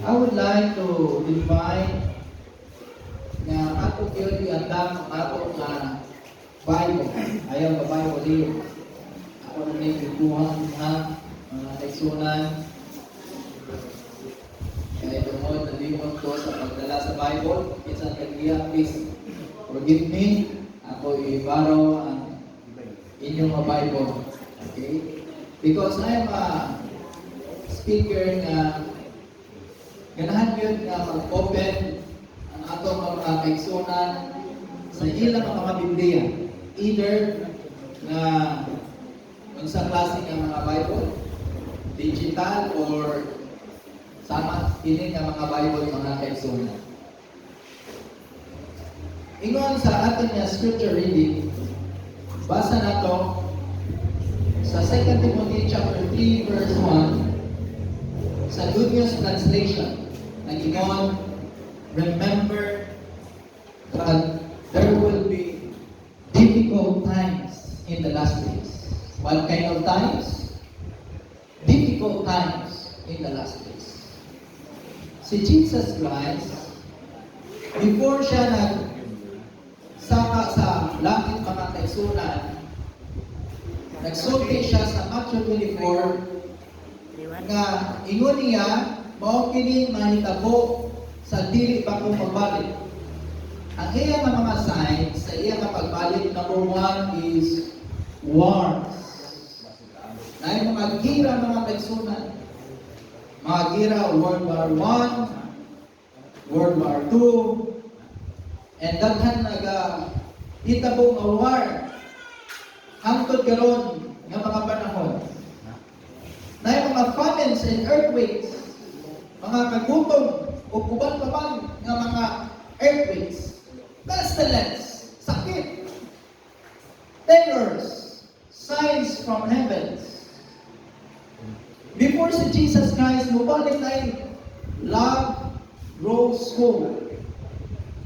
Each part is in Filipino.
I would like to invite na ato yun iandam ang ato na Bible. Ayaw ka Bible din. Ako na may pikuhan ha, mga kaisunan. Kaya tungod, nalimot ko sa pagdala sa Bible. Minsan kagaya, please forgive me. Ako i-borrow ang inyong Bible. Okay? Because I am a speaker na ganahan yun nga mag-open ang atong mga kaigsunan sa ilang mga Biblia. Either na sa klase ng mga Bible, digital or sama ini ng mga Bible mga kaigsunan. Ingon sa ating scripture reading, basa na to sa 2 Timothy chapter 3 verse 1 sa Good News Translation. Nag-ingon, remember that there will be difficult times in the last days. What kind of times? Difficult times in the last days. Si Jesus Christ, before siya nagsaka sa langit mga kaigsunan, nagsulti siya sa Matthew 24 nga ingon niya mao kini mahitabo sa dili pa ko pagbalik. Ang iya nga mga signs sa iya nga pagbalik, number 1 is wars. Na mga gira mga kaigsunan. Mga gira World War I, World War II, and daghan hitabo nga war hangtod karon nga mga panahon. Na mga famines and earthquakes, mga kagutom o kuban pa man nga mga earthquakes, pestilence, sakit, terrors, signs from heavens. Before si Jesus Christ, mubalik na love grows cold.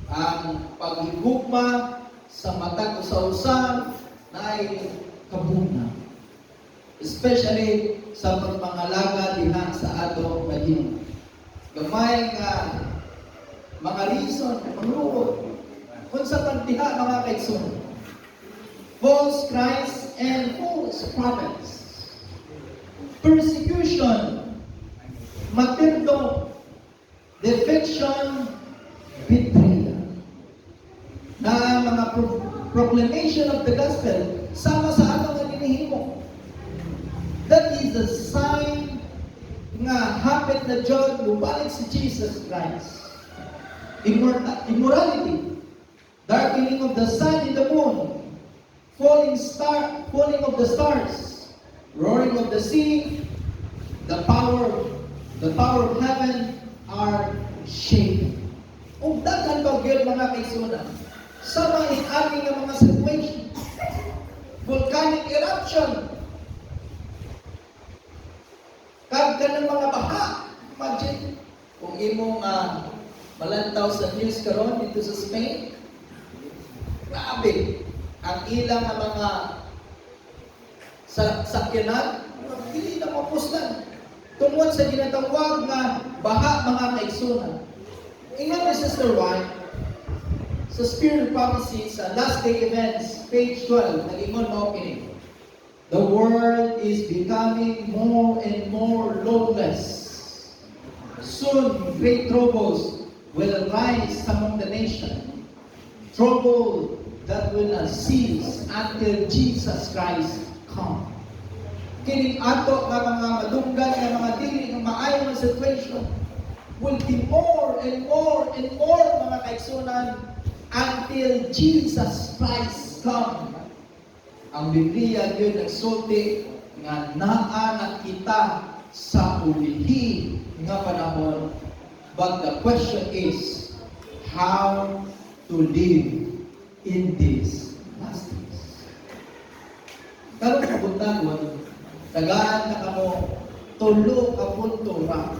Ang paghigugma sa matag usa-usa na ay kabuna. Especially sa pagpangalaga diha sa ato Ginoo. Gamay nga mga reason, manluod kung sa pagdiha mga kaigsunan. False Christ and false prophets. Persecution, martyrdom, defection, betrayal. Na mga proclamation of the gospel sama sa atong ginihimo. That is the sign nga hapit na John lubalik si Jesus Christ. Immorality, darkening of the sun and the moon, falling of the stars, roaring of the sea, the power of heaven are shaken. Ug daghan pa gyud mga kaigsunan sa mga ating mga situation. Volcanic eruption, kag kanang mga baha. Imagine kung imo malantaw sa news karon dito sa Spain, grabe ang ilang mga sakyanan dili na mapuslan tungod sa ginatawag nga baha mga kaigsunan. Ingon ni Sister White sa Spirit of Prophecy sa Last Day Events, page 12, nag-ingon mo kini. The world is becoming more and more lawless. Soon, great troubles will rise among the nation. Trouble that will not cease until Jesus Christ come. Kining ato nga mga madunggan nga mga dili ng maayo nga situation will be more and more and more mga kaigsunan until Jesus Christ come. Ang Biblia yun nagsulti nga naa na kita sa ulihi nga panahon. But the question is, how to live in these last days? Karon kabuntagon, tagaan na kamo tulo ka punto ra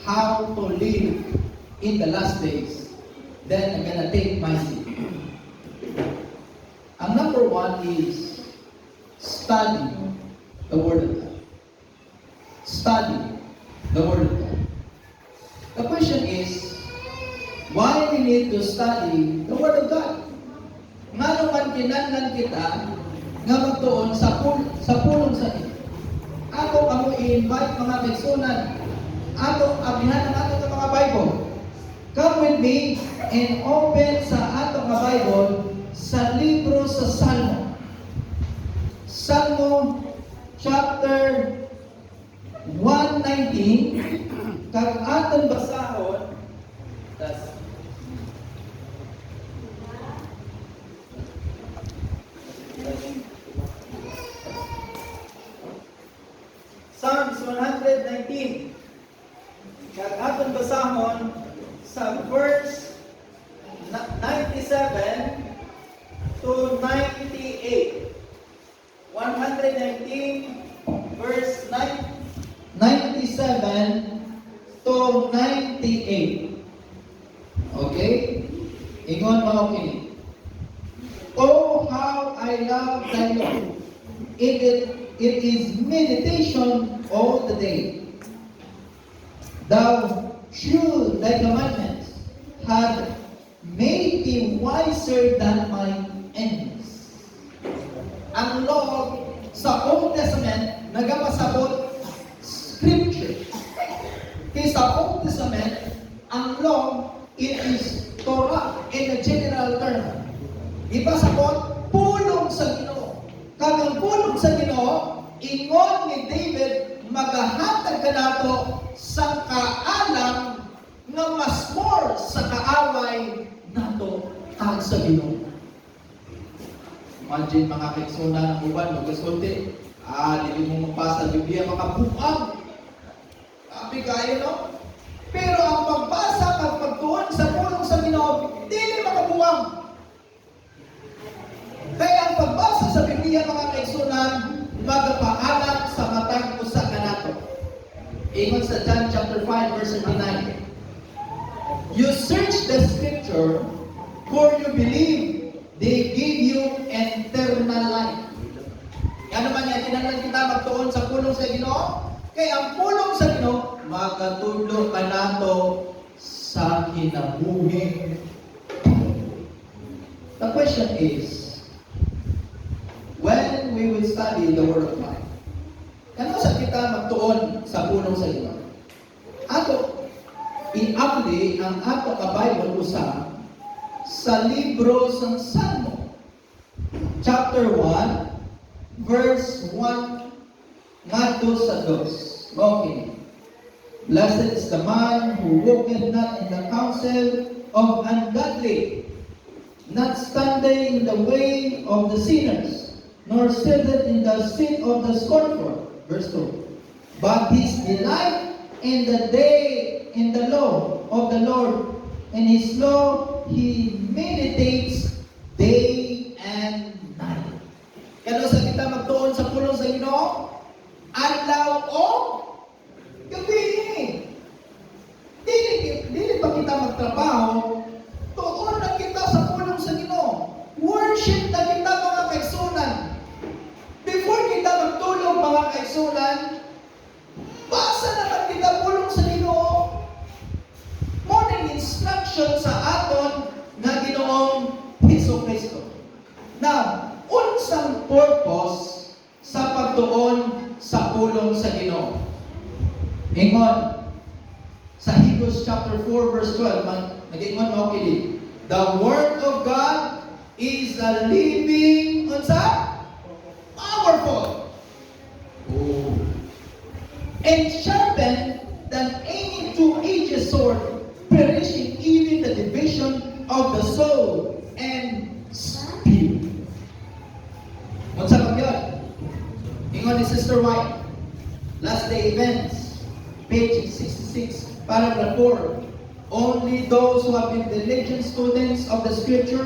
how to live in the last days. Then I'm gonna take my seat. Ang number 1 is study the Word of God. Study the Word of God. need to study the Word of God. Nga naman kinahanglan kita nga magtuon sa pulong sa Ginoo. Ako amo i-invite mga kaigsunan. Ato abihan ang ato mga Bible. Come with me and open sa ato mga Bible sa libro sa Salmo. Salmo chapter 119 kag aton basahon Psalms 119 kag aton basahon sa verse 97 to 98. 119 verse 97 to 98. Okay? Ingon mo kini. Oh, how I love thy law. It is meditation all the day. Thou should thy commandments had made me wiser than my enemies. Ang law sa Old Testament nagapasabot scripture. Kaya sa Old Testament, ang law, it is Torah in a general term. Ipasabot, pulong sa Ginoo. Kag pulong sa Ginoo, ingon ni David, magahatag ka nato sa kaalam nga mas more sa kaaway nato kag sa Ginoo. Imagine mga kaigsunan ng uban, magkasulti, dili mo mapasa Biblia, makabuang. Sabi kayo, no? Pero ang pagbasa at pagtuon sa pulong sa Ginoo, dili makabuang. Kaya ang pagbasa sa Biblia, mga kaigsunan, magpaalam sa matag usa kanato. Ingon sa John chapter 5 verse 39. You search the scripture for you believe they give you eternal life. Ano man yan, kinahanglan kita magtuon sa pulong sa Ginoo? Kaya ang pulong sa Ginoo, magatudlo ka nato sa kinabuhi. The question is, when we will study the Word of God, ano sa kita magtuon sa pulong sa Ginoo? Ato, i-apply ang ato ka Bible usa sa libro ng Salmo, chapter 1, verse 1 ngadto sa 2. Okay. Blessed is the man who walketh not in the counsel of ungodly, not standing in the way of the sinners, nor sitteth in the seat of the scornful. Verse 2. But his delight in the day in the law of the Lord, and his law he meditates day and night. Kano sa kita magtuon sa pulong sa Ginoo? Adlaw o gabi. Dili pa kita magtrabaho, tuon na kita sa pulong sa Ginoo. Worship na kita mga kaigsunan. Before kita magtulog mga kaigsunan, basa naman kita pulong sa Ginoo. Morning instruction sa aton nga Ginoong Hesukristo. Now, unsang purpose sa pagtuon sa pulong sa Ginoo? Ingon sa Hebrews chapter 4 verse 12, nag-ingon mo kini. The word of God is a living, powerful. Oh. And sharpened than any two-edged sword, perishing even the division of the soul and spirit. Unsa ba yun? Ingon ni Sister White, Last Day Events, page 66, paragraph 4. Only those who have been diligent students of the Scripture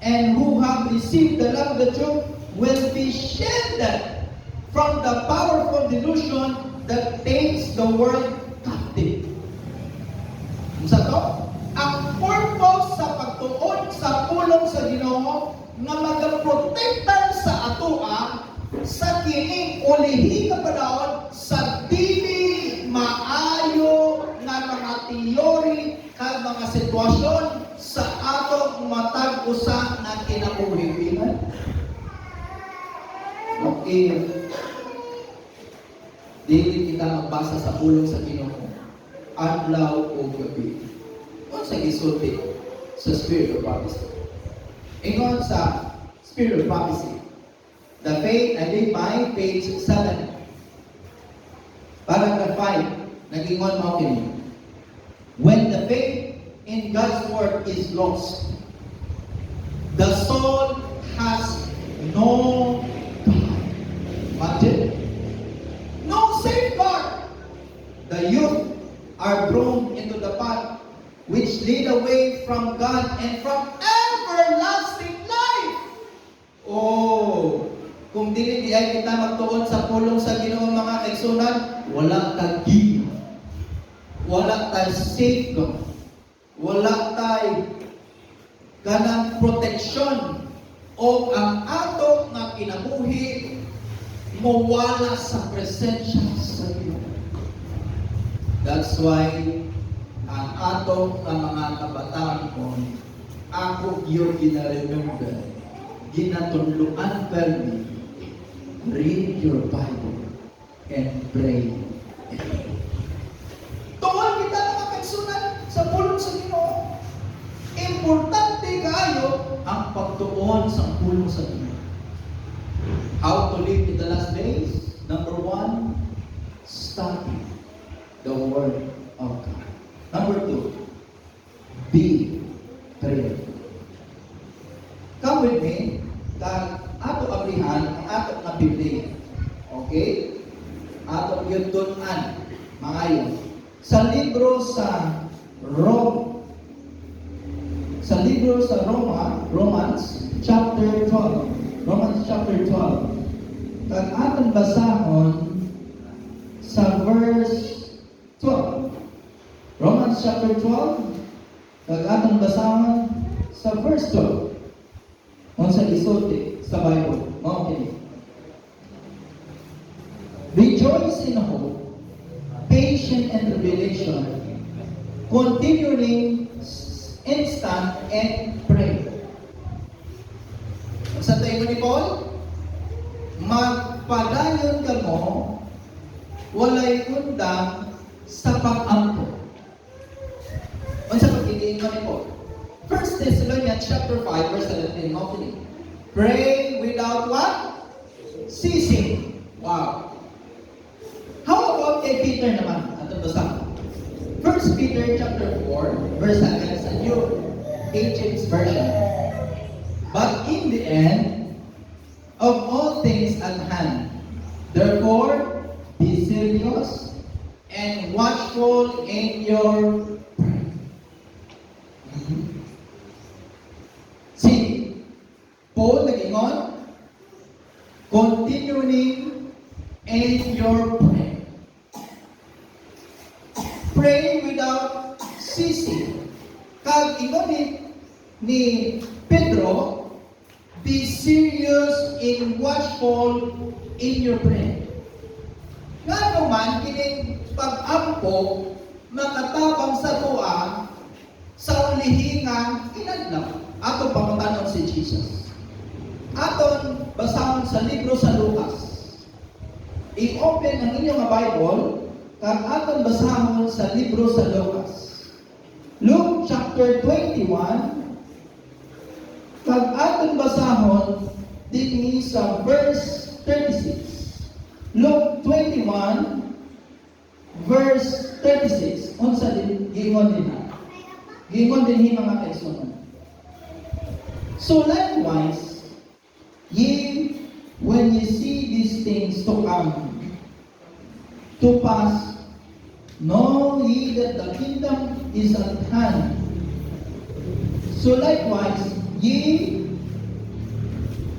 and who have received the love of the truth will be shielded from the powerful delusion that takes the world captive. Sa to, ang purpose sa pagtuon sa pulong sa Ginoo nga magaprotektan sa atoa sa kining ulihi nga panahon sa dili maayo nga mga teori kag mga sitwasyon sa ato matag usa na kinabuhi. Okay. Dili kita magbasa sa pulong sa Ginoo adlaw o gabi. Unsa gisulti sa Spirit of Prophecy? Ingon sa Spirit of Prophecy, the faith, I think by page 7, paragraph 5, nag-ingon mo kini. When the faith in God's Word is lost, the soul has no God. Imagine? No safeguard. The youth are thrown into the path which lead away from God and from everlasting life. Oh, kung dili di ay kita magtuon sa pulong sa Ginoo mga kaigsunan, wala tag giya, wala tay safeguard, wala tay kanang proteksyon o ang ato nga kinabuhi mawala sa presensya sa Ginoo. That's why ang ato nga mga kabataan ko, ako yung ginaremember, ginatuluan permi, read your Bible and pray. Tuwan kita mga kaigsunan sa pulong sa Ginoo. Importante kayo ang pagtuon sa pulong sa Ginoo. How to live in the last days? Number 1, study the Word of God. Number 2, be prayerful. Come with me, kag ato abrihan ang ato nga Biblia. Okay? Ato yung tunan, mga yun. Sa libro sa Romans chapter 12. Romans chapter 12. Kag atong basahon sa verse 12. Romans chapter 12. Kag atong basahon sa verse 12. Unsa isulti sa Bible? Okay. Rejoice in hope, patient in tribulation, continuing instant and pray. Sa tayo ni Paul, magpadayon ka mo, walay undang sa pag-ampo. Unsa pag-iingon ni Paul? 1 Thessalonians chapter 5 verse 17. Pray without what? Ceasing. Wow. How about kay Peter naman? Atong basa. 1 Peter chapter 4 verse 7 sa New King James Version. But in the end of all things at hand, therefore be serious and watchful in your prayer. See, Paul nag-ingon, continuing in your prayer. Pray without ceasing. Kag ingon ni Pedro, be serious and watchful in your prayer. Nga naman, kining pag-ampo, makatabang sa tuwa, sa ulihingan, inadlaw. Ato pangutanon si Jesus. Aton basahon sa libro sa Lucas. I-open ang inyong Bible, kag aton basahon sa libro sa Lucas. Luke chapter 21, kag aton basahon dinhi sa verse 36. Luke 21 verse 36. Unsa din giingon din na? Giingon din mga kaigsunan. So likewise, ye when ye see these things to come to pass, know ye that the kingdom is at hand. So likewise, ye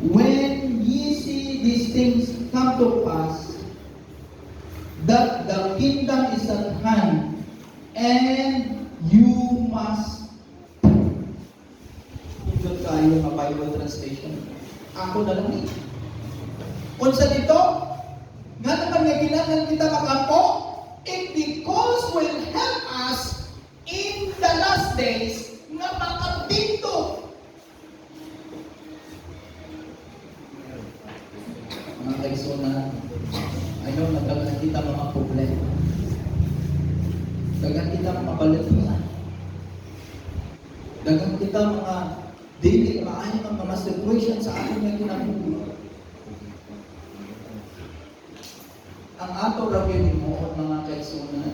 when ye see these things come to pass, that the kingdom is at hand, and you must. Ito tayo ng Bible translation. Ako na lang eh. Unsa dito? Nga naman nga ginahanglan kita makampo, it because will help us in the last days nga makapinto Dagan kita mga balitunan. Dagan kita mga daily maayo ng mga situation sa ating nga kinabuhi. Ang ato rabin mo mga kaigsunan,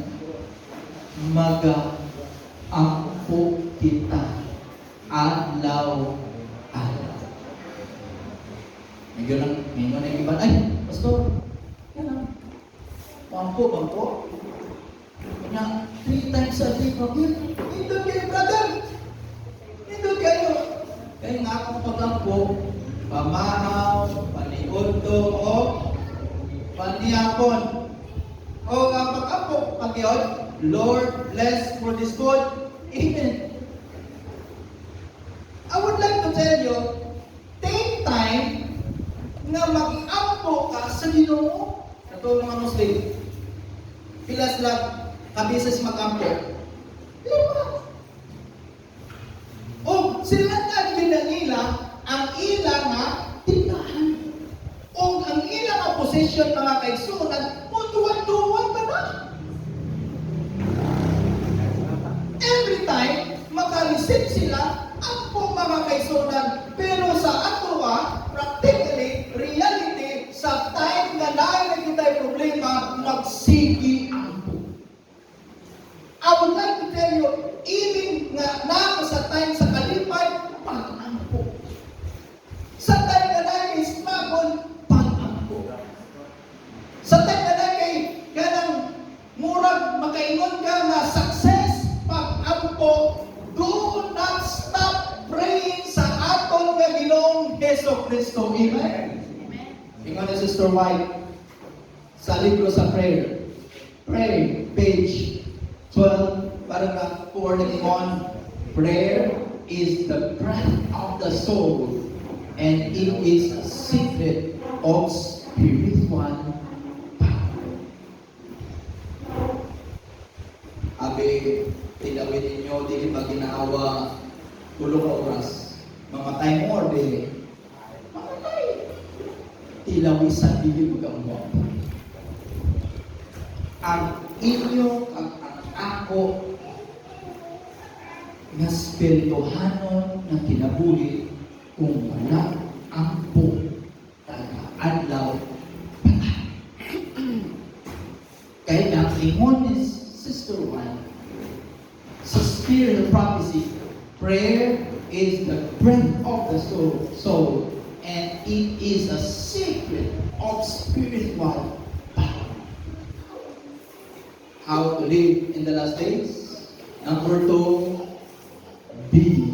mag-ampo kita adlaw-adlaw. Medyo lang, ngayon na yung iba, ay, pastor, yan ang bangko. Na 3 times a day, problem. Indot kayo, brother. Indot kayo. Kaya nga akong pag-ampo, pamahaw, paniunto, o paniyapon. O nga pag-ampo, pag-iyon, Lord, bless for this food. Amen. I would like to tell you, take time na mag-ampo ka sa Ginoo. Ito mga Muslim. Pila sila kabisis mag-ampo? 5. O sila na ginanila ang ilang nga tindahan. O ang ilang nga posisyon mga kaigsunan, mutuwan-tuwan ba na? Every time, makareceive sila ang po mga kaigsunan. Pero sa ato practically, reality, sa time na naay na problema, magsigi ang po. I would like to tell you, even na sa time sa kalipay, pag-ampo. Sa time na naay struggle, pag-ampo. Sa time na naay kanang murag makaingon ka na success, pag-ampo. Do not stop praying sa aton nga Ginoong Hesus Kristo. Amen? Ingon ni Sister White sa libro sa prayer. Pray, page 12, parang na 4 na ingon. Prayer is the breath of the soul and it is a secret of spiritual power. Abi, tilawin ninyo, dili pa ginaawa, tulong ka oras. Mamatay mo or dili? Mamatay. Tilawi sa dili mo. Ang inyo, ang ako, nga spirituhanon na kinabuhi kung wala ang po taga-adlaw patay. Kaya ang ingon ni Sister Juan, sa spirit of prophecy, prayer is the breath of the soul, and it is a secret of spiritual power. How to live in the last days? Number 2, be.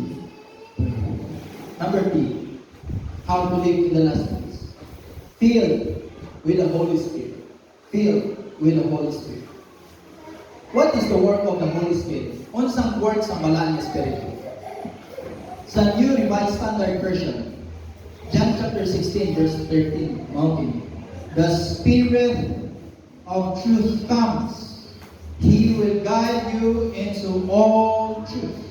Number 3, how to live in the last days? Filled with the Holy Spirit. Filled with the Holy Spirit. What is the work of the Holy Spirit? Unsang work sa Malaan nga Espiritu? Sa New Revised Standard Version, John chapter 16, verse 13, Mountain. The Spirit of truth comes. He will guide you into all truth.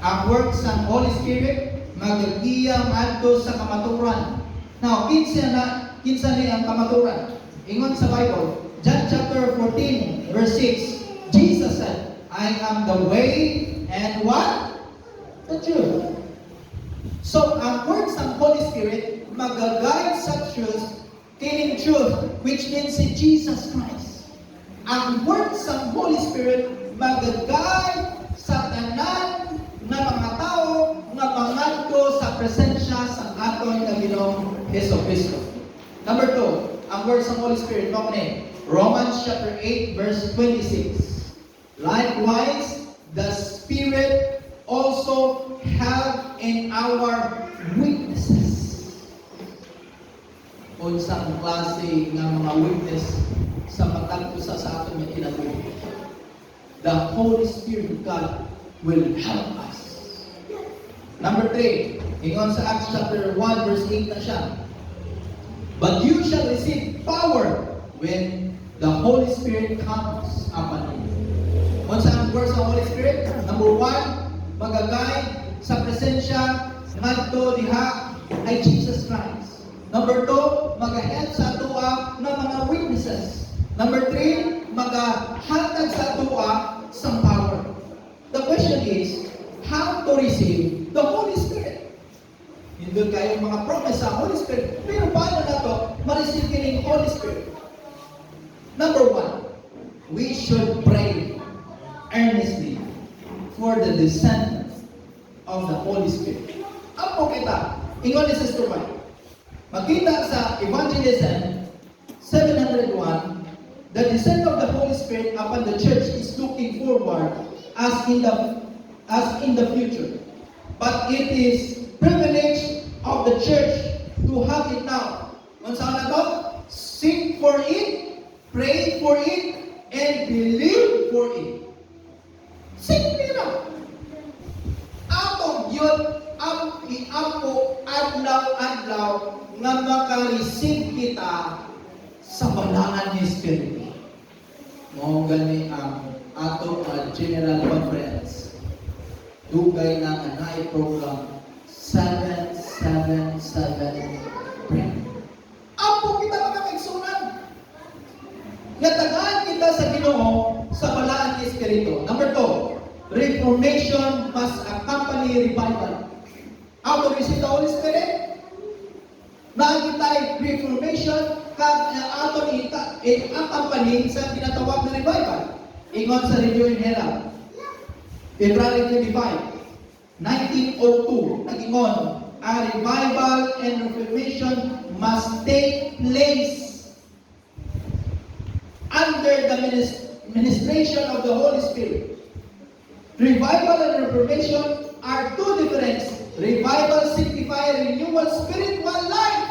Ang work sa Holy Spirit, magagiya madto sa kamaturan. Now, kinsa ni ang kamaturan? Ingon sa Bible, John chapter 14, verse 6, Jesus said, I am the way and what? The truth. So, ang words ng Holy Spirit, mag-guide sa truth, kining truth, which means si Jesus Christ. Ang words ng Holy Spirit, mag-guide sa tanan na mga tao nga mangadto sa presensya sa aton nga Ginoong Hesus Kristo. Number 2, ang words ng Holy Spirit, Romans chapter 8, verse 26. Likewise, the Spirit also help in our weaknesses. Unsang klase nga mga weakness sa matagpo sa aton nga kinabuhi. The Holy Spirit of God will help us. Number 3, ingon sa Acts chapter 1, verse 8 na siya. But you shall receive power when the Holy Spirit comes upon you. Unsa ang words sa Holy Spirit? Number 1, magagay sa presensya ngadto diha ay Jesus Christ. Number 2, mag-help sa atua ng mga witnesses. Number 3, magahatag sa atua sa power. The question is, how to receive the Holy Spirit? Hindi kayo mga promise sa Holy Spirit. Pero paano na to ma-receive kining Holy Spirit? Number one, we should pray earnestly for the descent of the Holy Spirit. Apo kita, ingon ni Sister Mike, makita sa Evangelism 701, the descent of the Holy Spirit upon the church is looking forward as in the future. But it is privilege of the church to have it now. Kung saan na to? Seek for it, pray for it, and believe for it. Simple lang. Atong yun, iampo adlaw-adlaw nga makareceive kita sa balaan ni Espiritu. Mao gani ang ato General Conference. Dugay na anay program 777 prayer. Apo kita mga kaigsunan. Natagaan kita sa Ginoo sa balaan ni Espiritu. Number 2, Reformation must accompany revival. How to receive the Holy Spirit? Nakikita Reformation kag ato accompany sa tinatawag na revival. Ingon sa Review and Herald, February 25, 1902, nag-ingon, a revival and reformation must take place under the ministration of the Holy Spirit. Revival and reformation are two different. Revival signifies renewal spiritual life,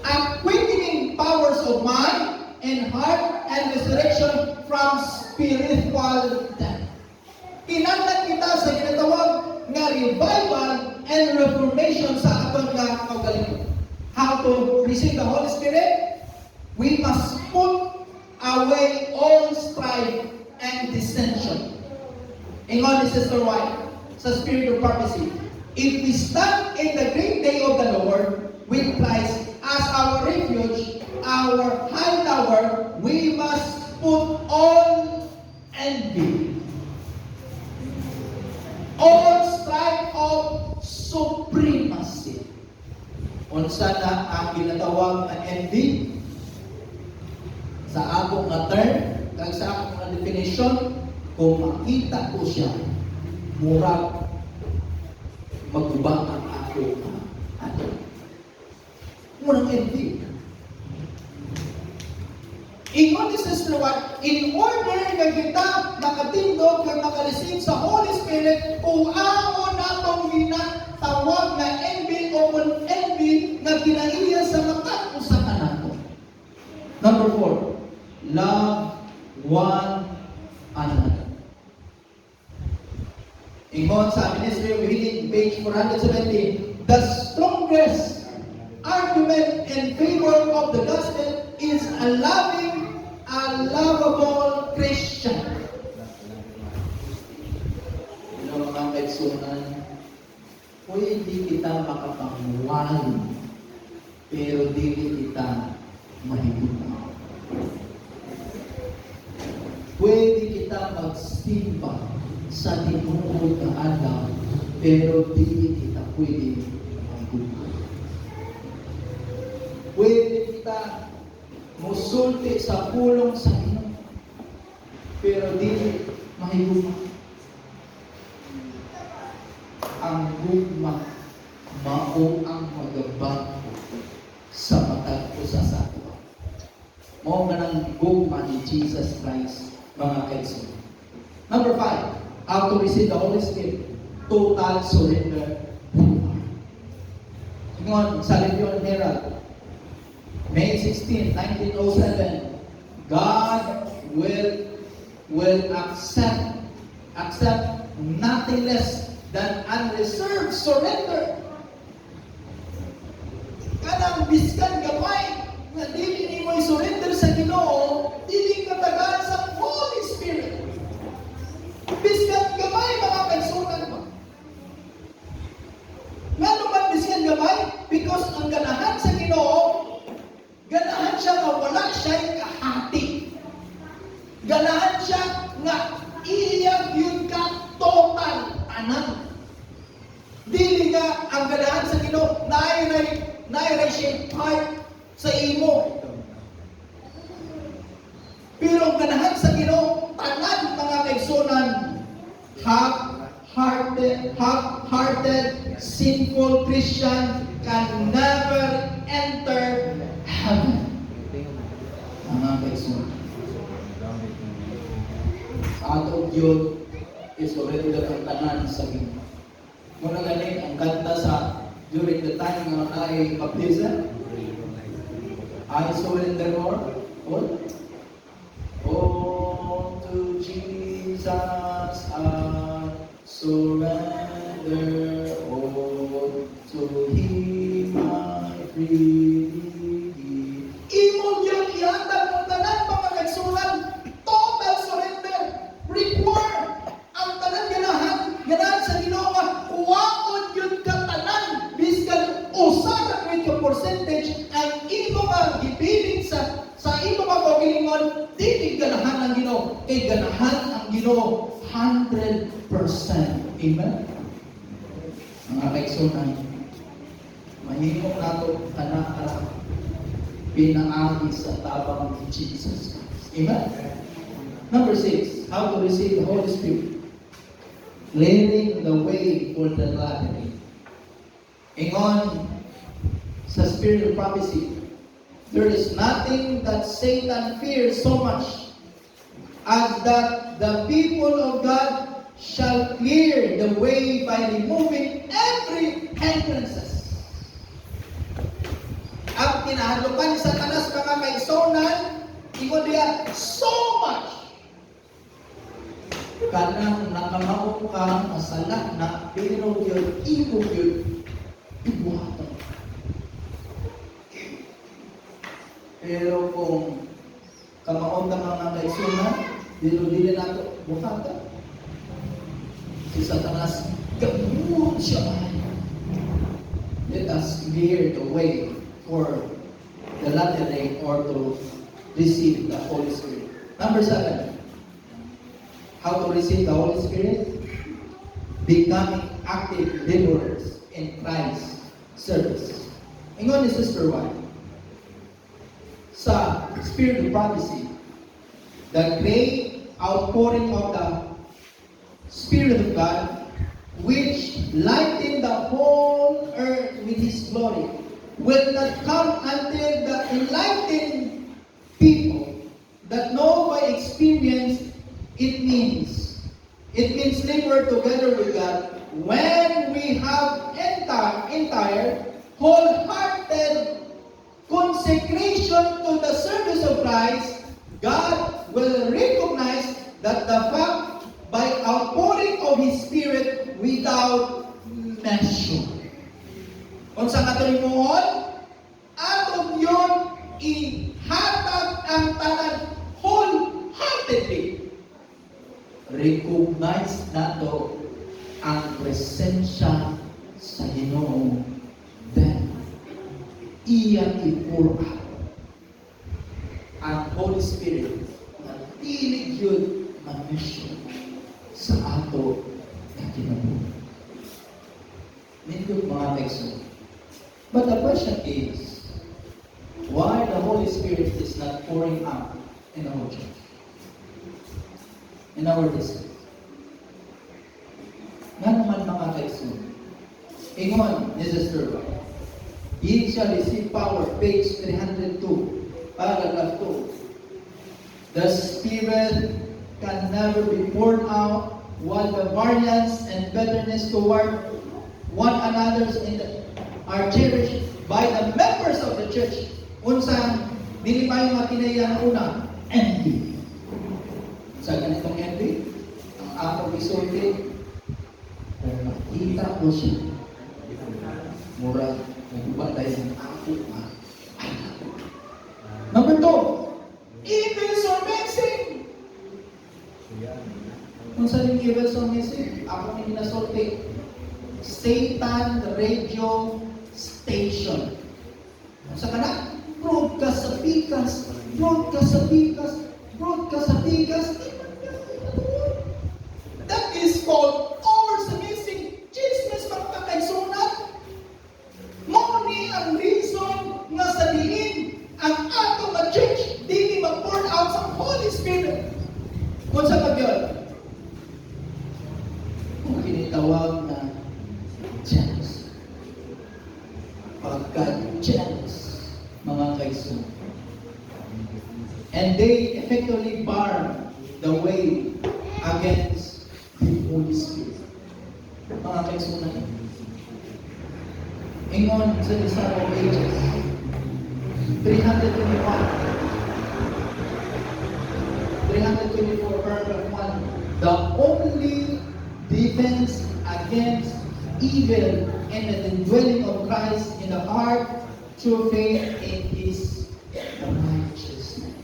a quickening powers of mind and heart, and resurrection from spiritual death. Kinahanglan kita sa ginatawag nga revival and reformation sa aton nga kaugalingon. How to receive the Holy Spirit? We must put away all strife and dissension. Ingon ni Sister White sa Spirit of Prophecy, if we stand in the great day of the Lord with Christ as our refuge, our high tower, we must put all envy, all strife of supremacy. Unsa na ang ginatawag na envy? Sa akong nga term, kag sa akong nga definition, kung makita ko siya, murag magubang ang ako ano. Murang envy. Ingon ni Sister White, in order nga kita makatindog kag makareceive sa Holy Spirit, kung amon natong ginatawag na envy o envy nga kinaiya sa mata usa ka nato. Number 4, love one another. Ingon sa Ministry of Healing, page 470, the strongest argument in favor of the gospel is a lovable Christian. Mga kaigsunan, pwede kita makapanguwal, pero dili kita mahibutan. Pwede kita magsimba sa tinuod na adlaw, pero dili kita pwede mahibutan. Pwede kita musulti sa pulong sa Ginoo, pero dili mahibutan. Ang gugma mao ang magabag sa matag usa sa ato. Mao ganang gugma ni Jesus Christ, mga kaigsunan. Number 5, how to receive the Holy Spirit? Total surrender. Ingon sa Review and Herald, May 16, 1907, God will accept nothing less than unreserved surrender. Kanang biskan gamay na dili nimo i-surrender sa Ginoo, dili ka tagaan sa Holy Spirit. Biskan gamay mga kaigsunan mo. Ngano man biskan gamay? Because ang ganahan sa Ginoo, ganahan siya nga wala siya kahati. nga iyang yun ka total tanan. Dili nga ang ganahan sa Ginoo naay siya part sa imo. Pero ang ganahan sa Ginoo tanan mga kaigsunan, half-hearted, sinful Christian can never enter heaven. Mga kaigsunan. Ato yun is already ang tanan sa Ginoo. Muna ganin ang kanta sa during the time ng tayo baptism. I surrender all. Oh, to Jesus I surrender all. To Him I freely give. Imo yun ihatag ng tanan mga kaigsunan. Total surrender. Require ang tanan ganahan sa Ginoo nga kuwaon yun ka tanan biskan usa ra ka percentage ang imo nga gipiling sa imo nga kaugalingon dili ganahan ang Ginoo kay ganahan ang Ginoo 100%. Amen. Mga kaigsunan, mahimo nato tanan pinaagi sa tabang ni Jesus Christ. Amen. Number 6, how to receive the Holy Spirit. Clearing the way for the latter. Ingon sa spirit of prophecy, there is nothing that Satan fears so much as that the people of God shall clear the way by removing every hindrances. Ang kinahadlukan sa tanas mga kaigsunan, ingon diya so much. Kanang nakamao ka masala na pero yun, ibo yun, ibuhatan. Pero kung kamaon ka mga kaigsunan, dili nato buhatan. Si Satanas, gabuhan siya ay. Let us clear the way for the latter day or to receive the Holy Spirit. Number 7. How to receive the Holy Spirit? Becoming active laborers in Christ's service. Ingon ni Sister White, sa Spirit of Prophecy, the great outpouring of the Spirit of God, which lightened the whole earth with His glory, will not come until the enlightened people that know by experience it means labor together with God when we have entire wholehearted consecration to the service of Christ. God will recognize that the fact by outpouring of His Spirit without measure. Kung sa katulimuhon, atong yun ihatag ang tanan wholeheartedly. Recognize nato ang presensya sa Ginoo, then iyang i-pour out ang Holy Spirit na tilig yun mag-mission sa ato na kinabuhi. Nindot mga kaigsunan. But the question is, why the Holy Spirit is not pouring out in our church? In our district. Nga naman mga kaigsunan. Ingon ni Sister White, ye shall receive power, page 302, paragraph 2. The Spirit can never be poured out while the variance and bitterness toward one another are cherished by the members of the church. Unsang dili pa yung makinaya una, envy. Sa ganitong envy, ang akong isulti, kung makita ko siya, murag, nagubad tayo ng ako, Number 2, evils or mixing. Kung sa rin evils or mixing, ako nang nasulti, Satan Radio Station. Sa kana, broadcast sa pikas, broadcast sa pikas, broadcast sa pikas. they effectively bar the way against the Holy Spirit. Mga kaigsunan, ingon sa The Song of Ages 324 paragraph 1, the only defense against evil and the indwelling of Christ in the heart through faith in His righteousness.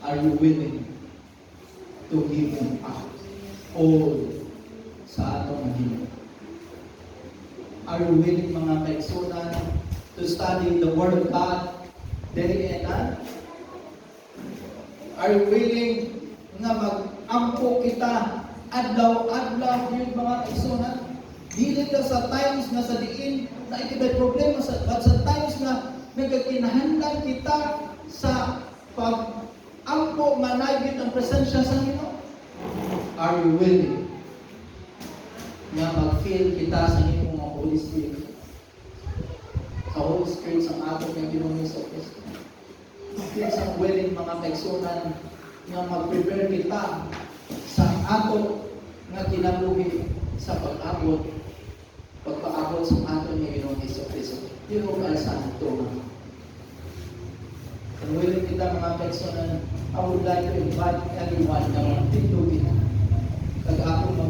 Are you willing to give Him up all sa atong Ginoo? Are you willing, mga kaigsunan, to study the Word of God day and night? Are you willing nga mag-ampo kita adlaw-adlaw yun, mga kaigsunan? Dili ka sa times nga sa diin na ikibay problema but sa times nga nagkakinahanglan kita sa pag-ampo managit ang presensya sa Ginoo. Are you willing nga mag-feel kita sa Ginoo nga Holy Spirit? Sa Holy Spirit sa ato ng Ginoo sa Kristo. Feel sa willing, mga kaigsunan, nga mag-prepare kita sa ato nga kinabuhi sa pag-abot sa ato ng Ginoo sa Kristo. Ginoo ka sa ato. Kung willing kita, mga kaigsunan, I would like to invite everyone na magtindog kita. Kag ako